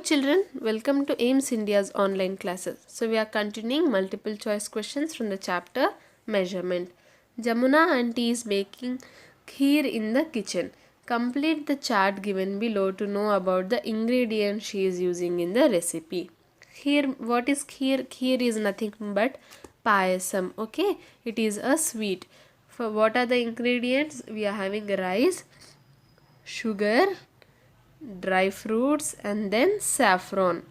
children, welcome to AIMS India's online classes. So we are continuing multiple choice questions from the chapter Measurement. Jamuna aunty is making kheer in the kitchen. Complete the chart given below to know about the ingredients she is using in the recipe. Kheer, what is kheer? Kheer is nothing but payasam. Okay, it is a sweet. For what are the ingredients? We are having rice, sugar, dry fruits, and then saffron.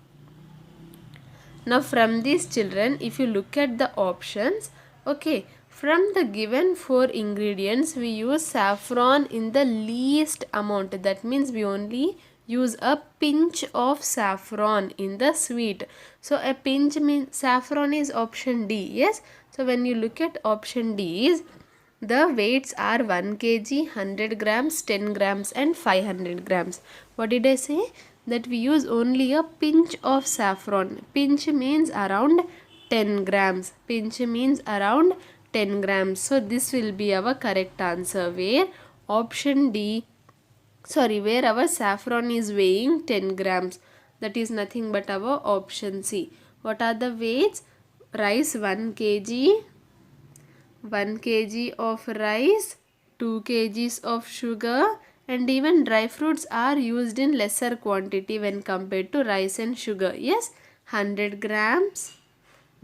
Now from these children, if you look at the options, okay, from the given four ingredients we use saffron in the least amount. That means we only use a pinch of saffron in the sweet. So a pinch means saffron is option D. Yes, so when you look at option D is the weights are 1 kg, 100 grams, 10 grams and 500 grams. What did I say? That we use only a pinch of saffron. Pinch means around 10 grams. Pinch means around 10 grams. So this will be our correct answer, where option D, where our saffron is weighing 10 grams. That is nothing but our option C. What are the weights? Rice 1 kg, 1 kg of rice, 2 kgs of sugar, and even dry fruits are used in lesser quantity when compared to rice and sugar. Yes, 100 grams.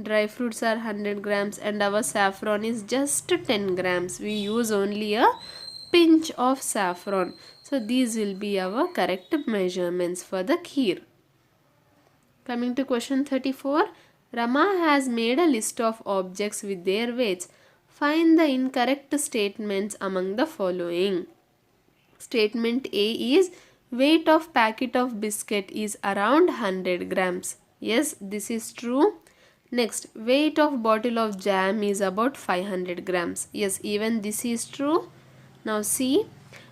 Dry fruits are 100 grams and our saffron is just 10 grams. We use only a pinch of saffron. So these will be our correct measurements for the kheer. Coming to question 34. Rama has made a list of objects with their weights. Find the incorrect statements among the following. Statement A is weight of packet of biscuit is around 100 grams. Yes, this is true. Next, weight of bottle of jam is about 500 grams. Yes, even this is true. Now C,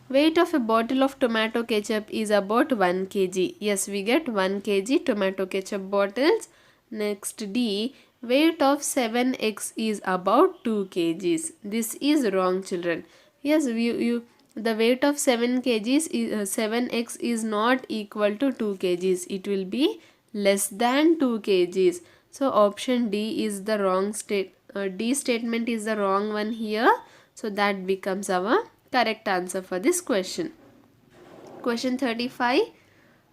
weight of a bottle of tomato ketchup is about 1 kg. Yes, we get 1 kg tomato ketchup bottles. Next D, weight of 7 eggs is about 2 kgs. This is wrong, children. Yes, the weight of 7 kgs is 7 eggs is not equal to 2 kgs. It will be less than 2 kgs. So option D is the wrong D statement is the wrong one here. So that becomes our correct answer for this question. Question 35.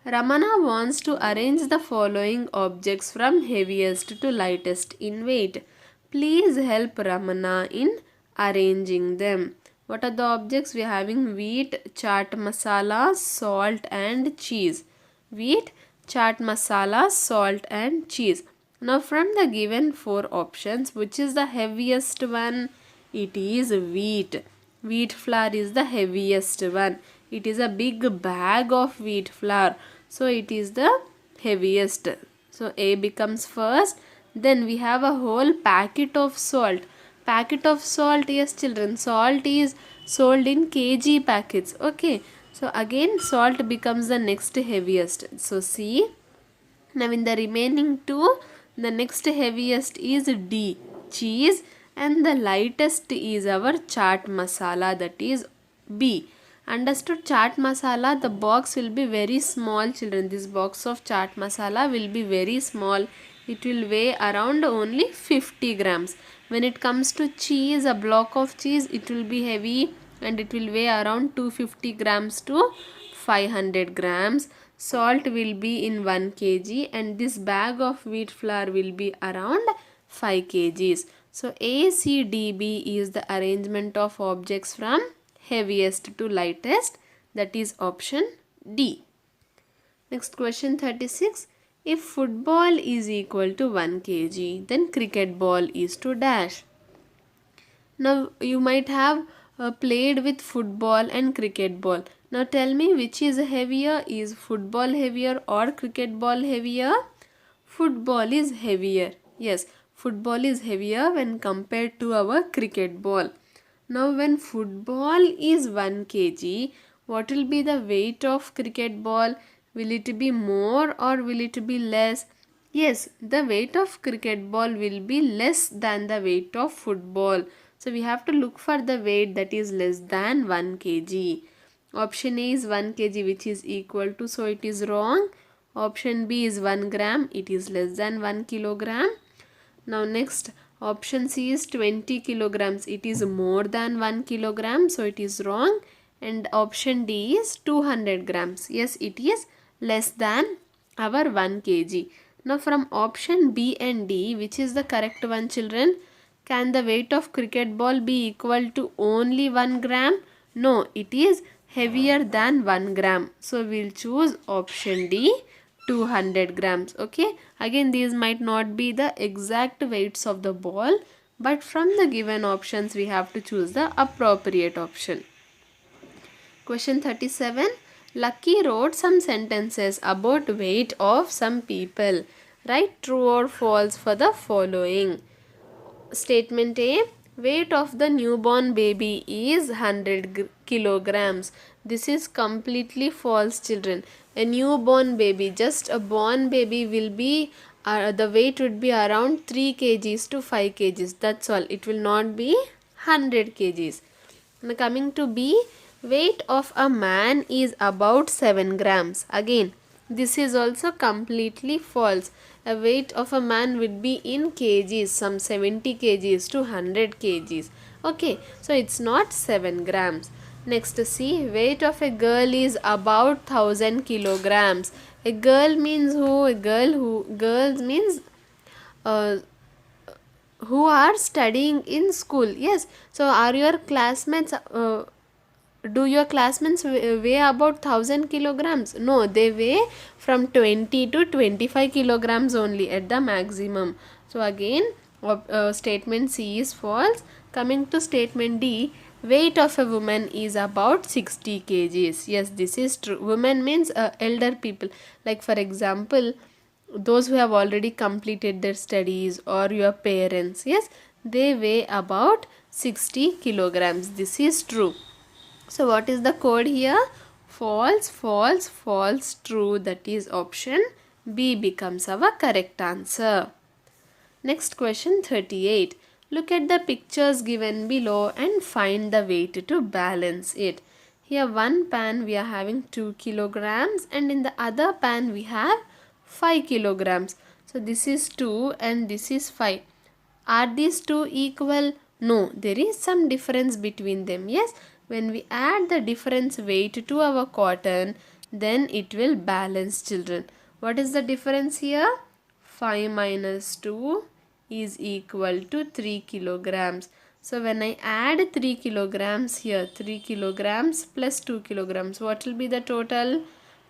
Ramana wants to arrange the following objects from heaviest to lightest in weight. Please help Ramana in arranging them. What are the objects? We are having wheat, chaat masala, salt and cheese. Wheat, chaat masala, salt and cheese. Now from the given four options, which is the heaviest one? It is wheat. Wheat flour is the heaviest one. It is a big bag of wheat flour. So it is the heaviest. So A becomes first. Then we have a whole packet of salt. Packet of salt, yes children, salt is sold in kg packets. Okay. So again salt becomes the next heaviest. So C. Now in the remaining two, the next heaviest is D, cheese, and the lightest is our chaat masala, that is B. Understood? Chaat masala, the box will be very small, children. This box of chaat masala will be very small. It will weigh around only 50 grams. When it comes to cheese, a block of cheese, it will be heavy and it will weigh around 250 grams to 500 grams. Salt will be in 1 kg and this bag of wheat flour will be around 5 kgs. So A, C, D, B is the arrangement of objects from heaviest to lightest, that is option D. Next question 36. If football is equal to 1 kg, then cricket ball is to dash. Now you might have played with football and cricket ball. Now tell me which is heavier. Is football heavier or cricket ball heavier? Football is heavier. Yes, football is heavier when compared to our cricket ball. Now when football is 1 kg, what will be the weight of cricket ball? Will it be more or will it be less? Yes, the weight of cricket ball will be less than the weight of football. So we have to look for the weight that is less than 1 kg. Option A is 1 kg which is equal to, so it is wrong. Option B is 1 gram, it is less than 1 kilogram. Now next, option C is 20 kilograms, it is more than 1 kilogram, so it is wrong. And option D is 200 grams, yes, it is less than our 1 kg. Now from option B and D, which is the correct one, children? Can the weight of cricket ball be equal to only 1 gram? No, it is heavier than 1 gram. So we'll choose option D, 200 grams. Okay, again these might not be the exact weights of the ball, but from the given options we have to choose the appropriate option. Question 37. Lucky wrote some sentences about weight of some people. Write true or false for the following. Statement A. Weight of the newborn baby is 100 kilograms. This is completely false, children. A newborn baby, just a born baby, will be the weight would be around 3 kgs to 5 kgs. That's all. It will not be 100 kgs. Now coming to B, weight of a man is about 7 grams. Again, this is also completely false. A weight of a man would be in kgs, some 70 kgs to 100 kgs. Okay, so it's not 7 grams. Next, C, weight of a girl is about 1000 kilograms. A girl means who? Girls means who are studying in school. Yes, so are your classmates do your classmates weigh about 1000 kilograms? No, they weigh from 20 to 25 kilograms only at the maximum. So again, statement C is false. Coming to statement D, weight of a woman is about 60 kgs. Yes, this is true. Women means elder people. Like for example, those who have already completed their studies or your parents. Yes, they weigh about 60 kilograms. This is true. So what is the code here? False, false, false, true. That is option B becomes our correct answer. Next question 38. Look at the pictures given below and find the weight to balance it. Here one pan we are having 2 kilograms and in the other pan we have 5 kilograms. So this is 2 and this is 5. Are these two equal? No, there is some difference between them. Yes, when we add the difference weight to our cotton, then it will balance, children. What is the difference here? 5 minus 2 is equal to 3 kilograms. So when I add 3 kilograms here, 3 kilograms plus 2 kilograms, what will be the total?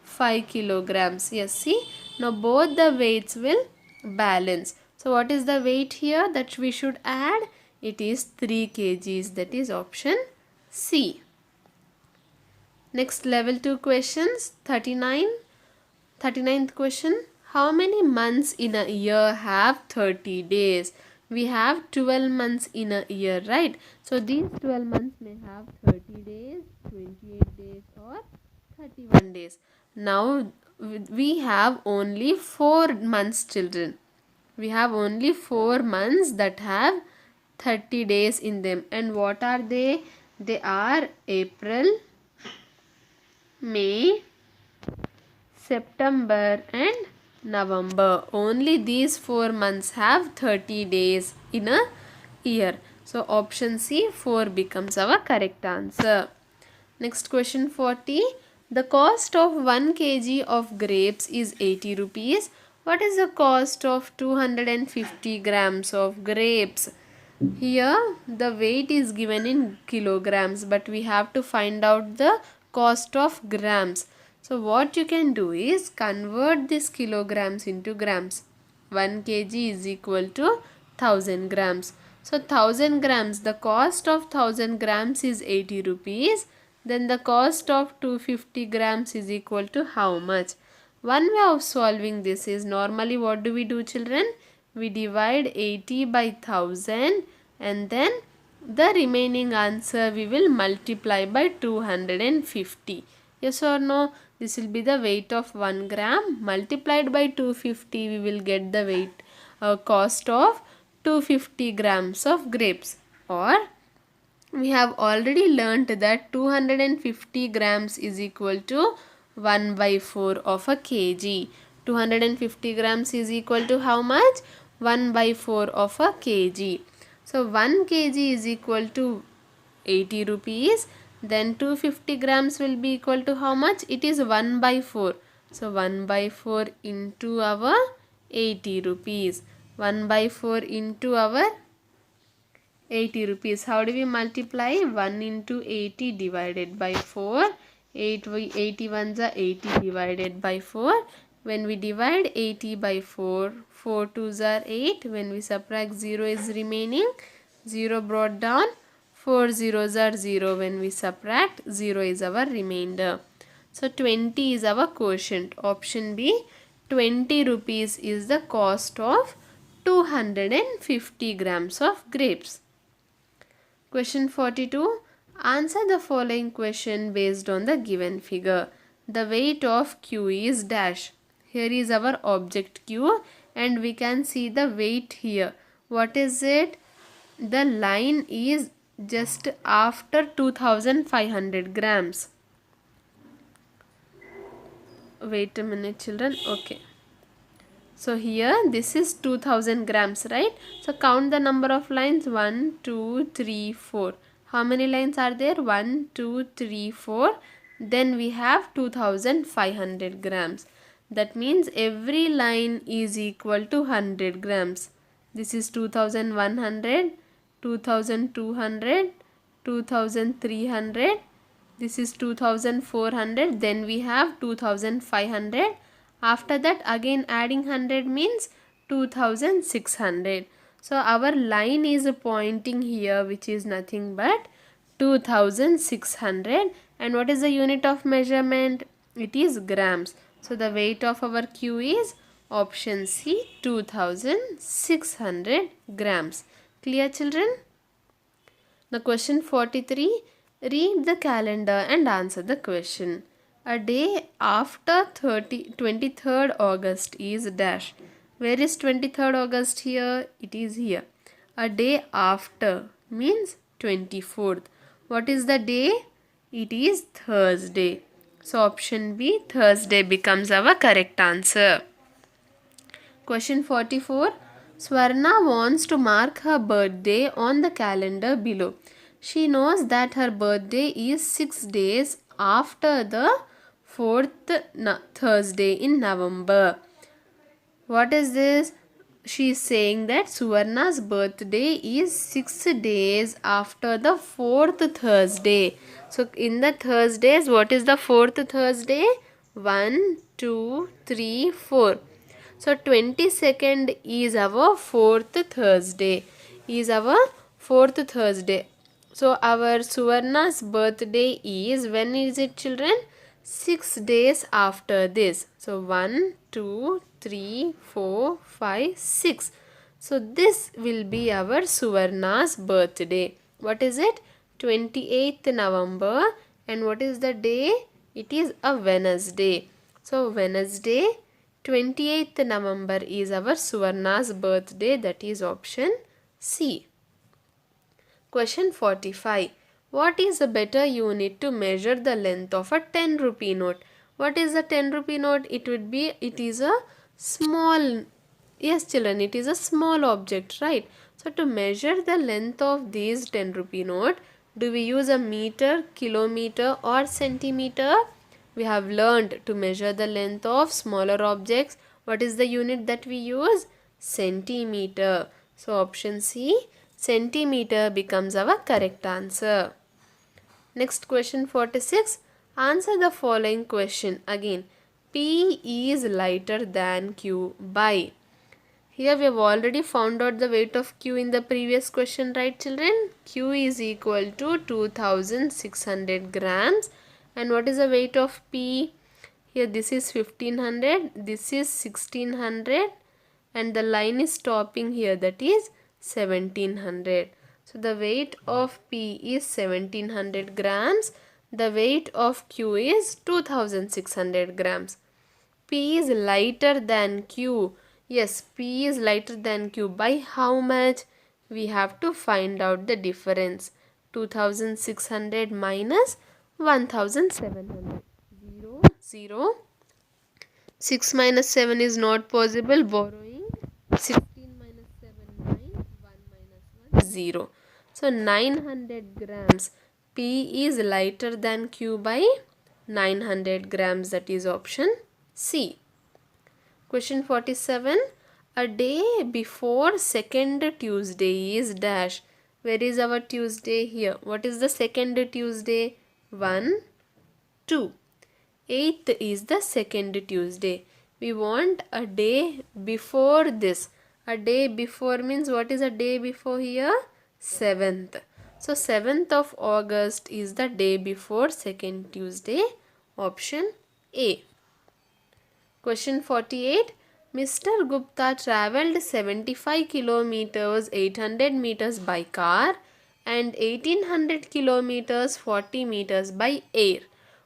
5 kilograms. Yes, see, now both the weights will balance. So what is the weight here that we should add? It is 3 kgs. That is option C. Next level 2 questions. 39th question. How many months in a year have 30 days? We have 12 months in a year, right? So these 12 months may have 30 days, 28 days or 31 days. Now we have only 4 months, children. We have only 4 months that have 30 days in them. And what are they? They are April, May, September and November. Only these 4 months have 30 days in a year. So option C, 4 becomes our correct answer. Next question 40. The cost of 1 kg of grapes is 80 rupees. What is the cost of 250 grams of grapes? Here the weight is given in kilograms, but we have to find out the cost of grams. So what you can do is convert this kilograms into grams. 1 kg is equal to 1000 grams. So 1000 grams, the cost of 1000 grams is 80 rupees. Then the cost of 250 grams is equal to how much? One way of solving this is, normally what do we do, children? We divide 80 by 1000 and then the remaining answer we will multiply by 250. Yes or no? This will be the weight of 1 gram multiplied by 250. We will get the weight cost of 250 grams of grapes. Or we have already learnt that 250 grams is equal to 1 by 4 of a kg. 250 grams is equal to how much? 1 by 4 of a kg. So 1 kg is equal to 80 rupees. Then 250 grams will be equal to how much? It is 1 by 4. So 1 by 4 into our 80 rupees. 1 by 4 into our 80 rupees. How do we multiply? 1 into 80 divided by 4. 80 ones are 80 divided by 4. When we divide 80 by 4, 4 twos are 8. When we subtract 0 is remaining. 0 brought down. 4 zeros are 0. When we subtract, 0 is our remainder. So 20 is our quotient. Option B, 20 rupees is the cost of 250 grams of grapes. Question 42. Answer the following question based on the given figure. The weight of Q is dash. Here is our object Q and we can see the weight here. What is it? The line is just after 2500 grams. Wait a minute children. Okay. So here this is 2000 grams, right? So count the number of lines. 1, 2, 3, 4. How many lines are there? 1, 2, 3, 4. Then we have 2500 grams. That means every line is equal to 100 grams. This is 2100, 2200, 2300. This is 2400. Then we have 2500. After that again adding 100 means 2600. So our line is pointing here, which is nothing but 2600. And what is the unit of measurement? It is grams. So the weight of our Q is option C, 2600 grams. Clear children? Now question 43. Read the calendar and answer the question. A day after 23rd August is dash. Where is 23rd August here? It is here. A day after means 24th. What is the day? It is Thursday. So option B, Thursday, becomes our correct answer. Question 44. Swarna wants to mark her birthday on the calendar below. She knows that her birthday is 6 days after the 4th Thursday in November. What is this? She is saying that Suvarna's birthday is 6 days after the 4th Thursday. So in the Thursdays, what is the 4th Thursday? 1, 2, 3, 4. So 22nd is our 4th Thursday. So our Suvarna's birthday is, when is it children? 6 days after this. So 1, 2, 3, 4, 5, 6. So this will be our Suvarna's birthday. What is it? 28th November. And what is the day? It is a Wednesday. So Wednesday, 28th November is our Suvarna's birthday. That is option C. Question 45. What is a better unit to measure the length of a 10 rupee note? What is a 10 rupee note? It is a small, yes children, it is a small object, right? So to measure the length of these 10 rupee note, do we use a meter, kilometer or centimeter? We have learned to measure the length of smaller objects. What is the unit that we use? Centimeter. So option C, centimeter, becomes our correct answer. Next question 46. Answer the following question again. P is lighter than Q by. Here we have already found out the weight of Q in the previous question, right children? Q is equal to 2600 grams. And what is the weight of P? Here this is 1500, this is 1600 and the line is stopping here, that is 1700. So the weight of P is 1700 grams. The weight of Q is 2600 grams. P is lighter than Q. Yes, P is lighter than Q. By how much? We have to find out the difference. 2600 minus 1700. 0, 0. 6 minus 7 is not possible. Borrowing. 16 minus 7, 9. 1 minus 1, 0. So 900 grams. P is lighter than Q by 900 grams. That is option C. Question 47. A day before second Tuesday is dash. Where is our Tuesday here? What is the second Tuesday? 1, 2. 8th is the second Tuesday. We want a day before this. A day before means what is a day before here? 7th. So 7th of August is the day before second Tuesday. Option A. Question 48. Mr. Gupta travelled 75 kilometers 800 meters by car and 1800 kilometers 40 meters by air.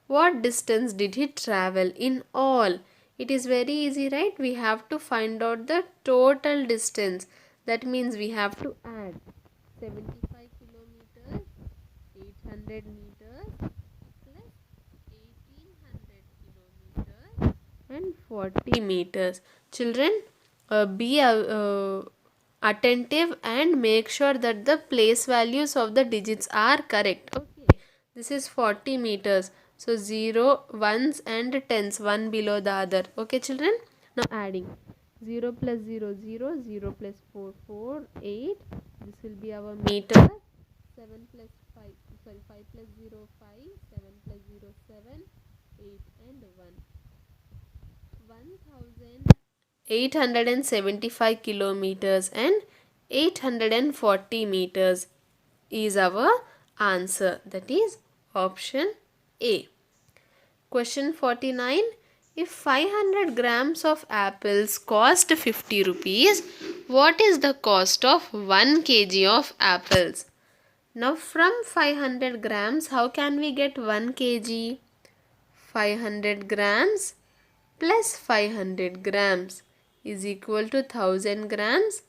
What distance did he travel in all? It is very easy, right? We have to find out the total distance. That means we have to add 75 kilometers 800 meters plus 1800 kilometers and 40 meters. Children, be attentive and make sure that the place values of the digits are correct. Okay, this is 40 meters. So 0, 1s and 10s, one below the other. Okay, children. Now adding 0 plus 0, 0, 0 plus 4, 4, 8. This will be our meter. 7 plus 5, sorry, 5 plus 0, 5, 7 plus 0, 7, 8 and 1. 1875 kilometers and 840 meters is our answer. That is option A. Question 49. If 500 grams of apples cost 50 rupees, what is the cost of 1 kg of apples? Now from 500 grams, how can we get 1 kg? 500 grams plus 500 grams is equal to 1000 grams.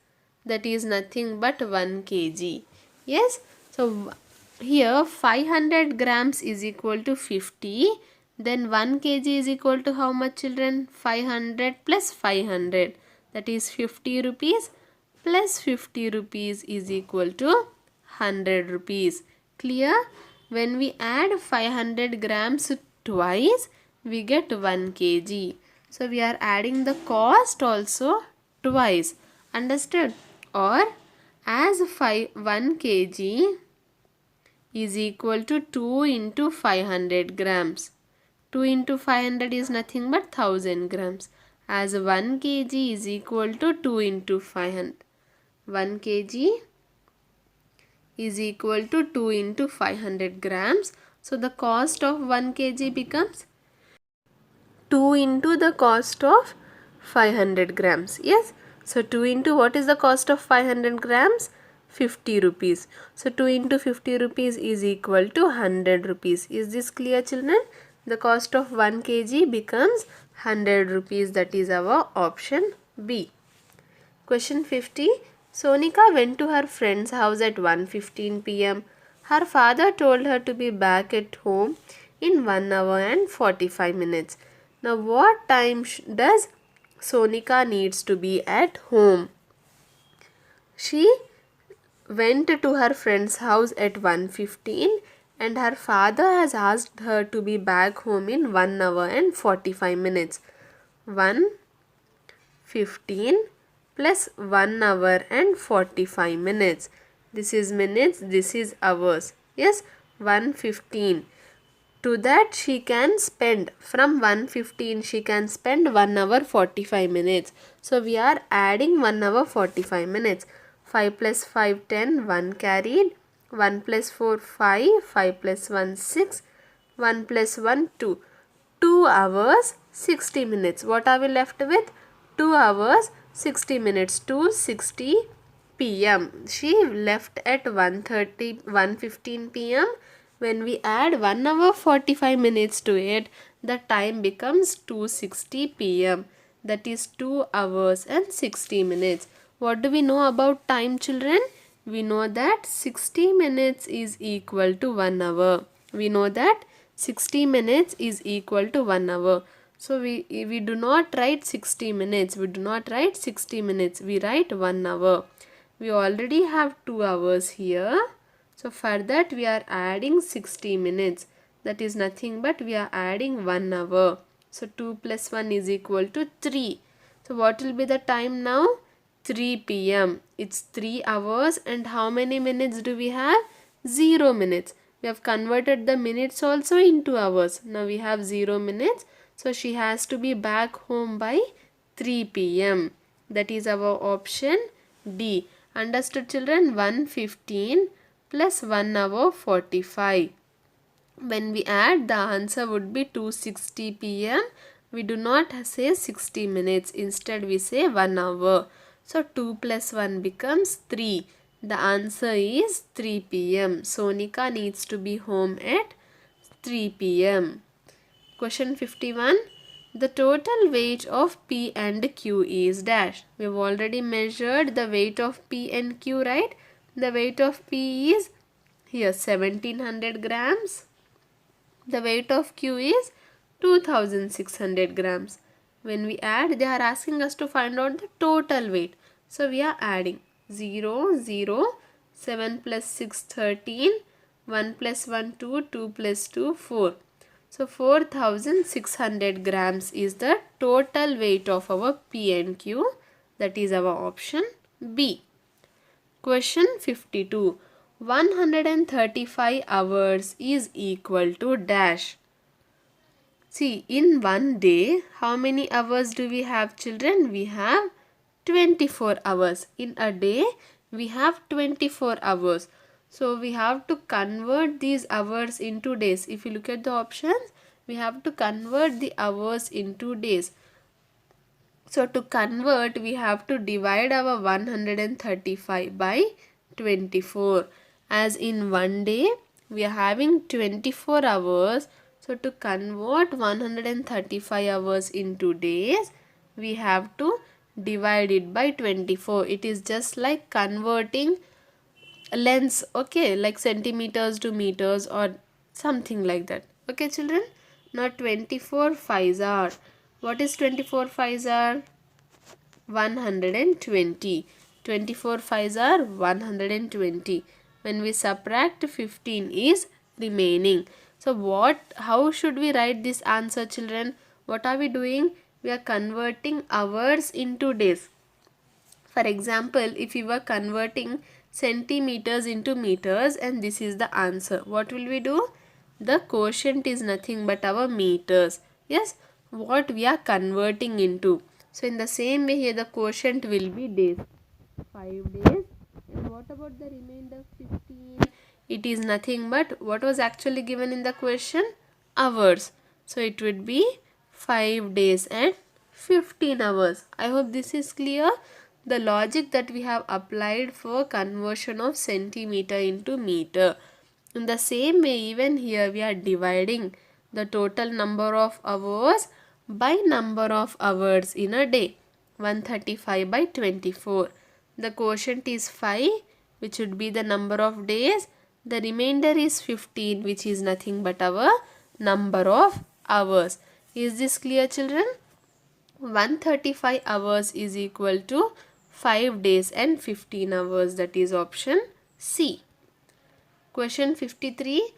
That is nothing but 1 kg. Yes. So here 500 grams is equal to 50. Then 1 kg is equal to how much, children? 500 plus 500. That is 50 rupees plus 50 rupees is equal to 100 rupees. Clear? When we add 500 grams twice, we get 1 kg. So we are adding the cost also twice. Understood? Or as 1 kg is equal to 2 into 500 grams. 2 into 500 is nothing but 1000 grams. As 1 kg is equal to 2 into 500. 1 kg is equal to 2 into 500 grams. So the cost of 1 kg becomes 2 into the cost of 500 grams. Yes. So 2 into what is the cost of 500 grams? 50 rupees. So 2 into 50 rupees is equal to 100 rupees. Is this clear, children? The cost of 1 kg becomes 100 rupees. That is our option B. Question 50. Sonika went to her friend's house at 1:15 p.m. Her father told her to be back at home in 1 hour and 45 minutes. Now what time does Sonika needs to be at home? She went to her friend's house at 1:15 and her father has asked her to be back home in 1 hour and 45 minutes. 1:15 plus 1 hour and 45 minutes. This is minutes, this is hours. Yes, 1:15. To that she can spend, from 1:15 she can spend 1 hour 45 minutes. So we are adding 1 hour 45 minutes. 5 plus 5, 10, 1 carried. 1 plus 4, 5, 5 plus 1, 6, 1 plus 1, 2. 2 hours 60 minutes. What are we left with? 2 hours 60 minutes to 60 p.m. She left at 1:15 p.m. When we add 1 hour 45 minutes to it, the time becomes 2:60 p.m. That is 2 hours and 60 minutes. What do we know about time, children? We know that 60 minutes is equal to 1 hour. We know that 60 minutes is equal to 1 hour. So we do not write 60 minutes. We do not write 60 minutes. We write 1 hour. We already have 2 hours here. So for that we are adding 60 minutes. That is nothing but we are adding 1 hour. So 2 plus 1 is equal to 3. So what will be the time now? 3 p.m. It's 3 hours, and how many minutes do we have? 0 minutes. We have converted the minutes also into hours. Now we have 0 minutes. So she has to be back home by 3 p.m. That is our option D. Understood, children? 1:15 plus 1 hour 45. When we add, the answer would be 2:60 p.m. We do not say 60 minutes. Instead we say 1 hour. So 2 plus 1 becomes 3. The answer is 3 p.m. Sonika needs to be home at 3 p.m. Question 51. The total weight of P and Q is dash. We have already measured the weight of P and Q, right? The weight of P is here 1700 grams. The weight of Q is 2600 grams. When we add, they are asking us to find out the total weight. So we are adding 0, 0, 7 plus 6, 13, 1 plus 1, 2, 2 plus 2, 4. So 4600 grams is the total weight of our P and Q. That is our option B. Question 52. 135 hours is equal to dash. See, in one day, how many hours do we have, children? We have 24 hours. In a day, we have 24 hours. So, we have to convert these hours into days. If you look at the options, we have to convert the hours into days. So, to convert, we have to divide our 135 by 24. As in one day, we are having 24 hours. So, to convert 135 hours into days, we have to divide it by 24. It is just like converting lengths, okay, like centimeters to meters or something like that. Okay, children? Now, 24 5s are. What is 24 5s are? 120. 24 5s are 120. When we subtract, 15 is remaining. So how should we write this answer, children? What are we doing? We are converting hours into days. For example, if you were converting centimeters into meters and this is the answer, what will we do? The quotient is nothing but our meters. Yes, what we are converting into. So in the same way here the quotient will be days. 5 days. And what about the remainder 15? It is nothing but what was actually given in the question? Hours. So it would be 5 days and 15 hours. I hope this is clear. The logic that we have applied for conversion of centimeter into meter. In the same way, even here we are dividing the total number of hours by number of hours in a day. 135 by 24. The quotient is 5, which would be the number of days. The remainder is 15, which is nothing but our number of hours. Is this clear, children? 135 hours is equal to 5 days and 15 hours. That is option C. Question 53.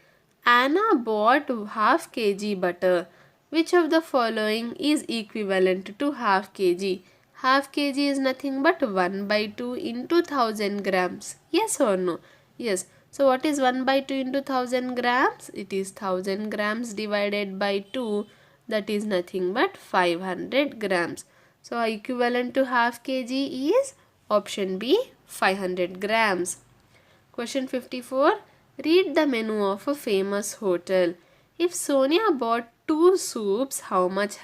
Anna bought half kg butter. Which of the following is equivalent to half kg? Half kg is nothing but 1 by 2 into 1000 grams. Yes or no? Yes. So what is 1 by 2 into 1000 grams? It is 1000 grams divided by 2. That is nothing but 500 grams. So equivalent to half kg is option B, 500 grams. Question 54. Read the menu of a famous hotel. If Sonia bought 2 soups, how much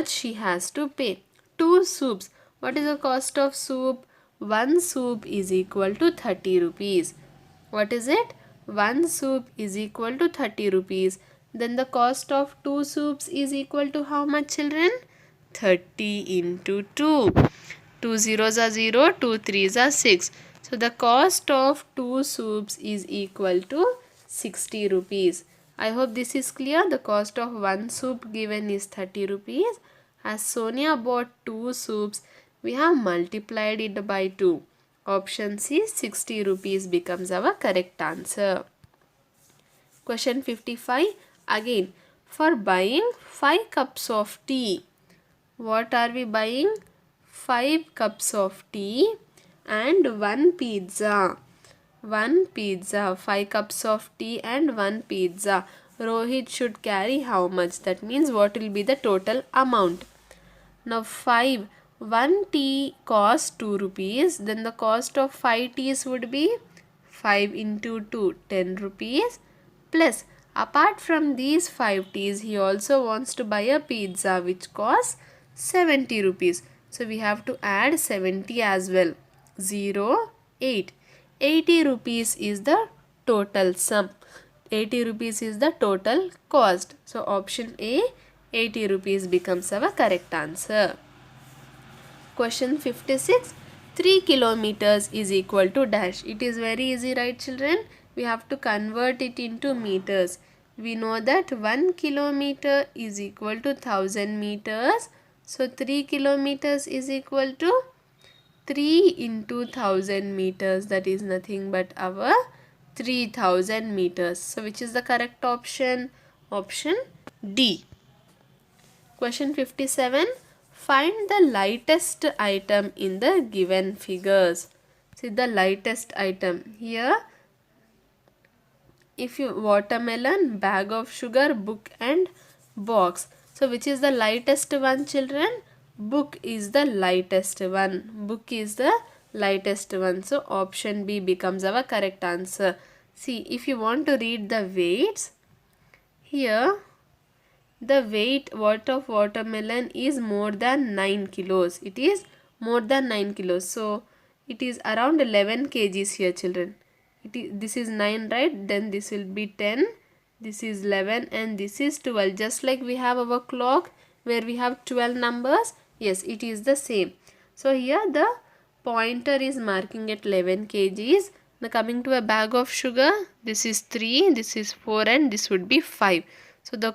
she has to pay? 2 soups. What is the cost of soup? 1 soup is equal to 30 rupees. What is it? 1 soup is equal to 30 rupees. Then the cost of 2 soups is equal to how much, children? 30 into 2. 2 zeros are 0, 2 threes are 6. So the cost of 2 soups is equal to 60 rupees. I hope this is clear. The cost of one soup given is 30 rupees. As Sonia bought 2 soups, we have multiplied it by 2. Option C, 60 rupees becomes our correct answer. Question 55. Again, for buying 5 cups of tea, what are we buying? 5 cups of tea and 1 pizza. 1 pizza, 5 cups of tea and 1 pizza. Rohit should carry how much? That means what will be the total amount? Now 5, 1 tea costs 2 rupees. Then the cost of 5 teas would be 5 into 2, 10 rupees. Plus, apart from these 5 teas, he also wants to buy a pizza which costs 70 rupees. So we have to add 70 as well. 0, 8. 80 rupees is the total sum. 80 rupees is the total cost. So option A, 80 rupees becomes our correct answer. Question 56. 3 kilometers is equal to dash. It is very easy, right children? We have to convert it into meters. We know that 1 kilometer is equal to 1000 meters. So 3 kilometers is equal to 3 into 1000 meters. That is nothing but our 3000 meters. So which is the correct option? Option D. Question 57. Find the lightest item in the given figures. See the lightest item. Here, if you watermelon, bag of sugar, book and box. So which is the lightest one, children? Book is the lightest one. Book is the lightest one. So option B becomes our correct answer. See, if you want to read the weights, here the weight of watermelon is more than 9 kilos. It is more than 9 kilos. So it is around 11 kgs here, children. This is 9, right? Then this will be 10. This is 11 and this is 12. Just like we have our clock where we have 12 numbers. Yes, it is the same. So here the pointer is marking at 11 kgs. Now coming to a bag of sugar, this is 3, this is 4 and this would be 5. So the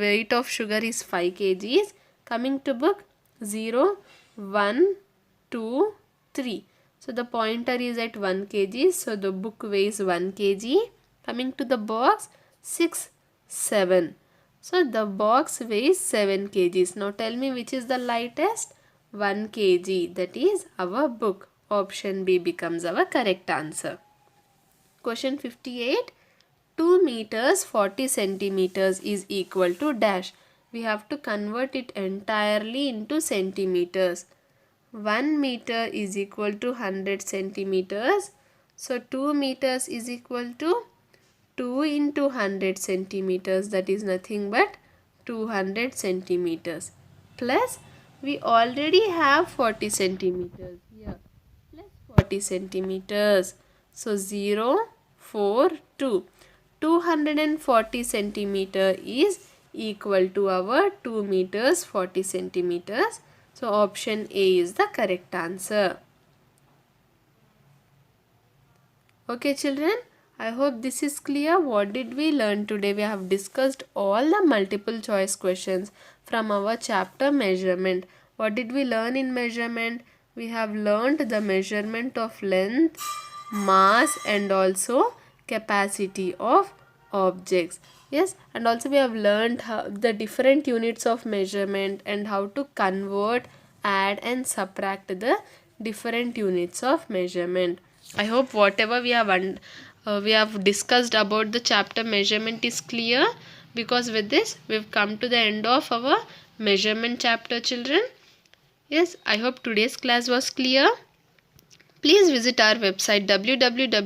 weight of sugar is 5 kgs. Coming to book, 0, 1, 2, 3. So the pointer is at 1 kg. So the book weighs 1 kg. Coming to the box, 6, 7. So the box weighs 7 kgs. Now tell me which is the lightest? 1 kg. That is our book. Option B becomes our correct answer. Question 58. 2 meters 40 centimeters is equal to dash. We have to convert it entirely into centimeters. 1 meter is equal to 100 centimeters. So 2 meters is equal to 2 into 100 centimeters. That is nothing but 200 centimeters. Plus we already have 40 centimeters here. Plus 40 centimeters. So 0, 4, 2. 240 centimeter is equal to our 2 meters 40 centimeters. So option A is the correct answer. Okay children, I hope this is clear. What did we learn today? We have discussed all the multiple choice questions from our chapter measurement. What did we learn in measurement? We have learned the measurement of length, mass and also capacity of objects. Yes, and also we have learned the different units of measurement and how to convert, add and subtract the different units of measurement. I hope whatever we have discussed about the chapter measurement is clear, because with this we've come to the end of our measurement chapter, children. Yes, I hope today's class was clear. Please visit our website www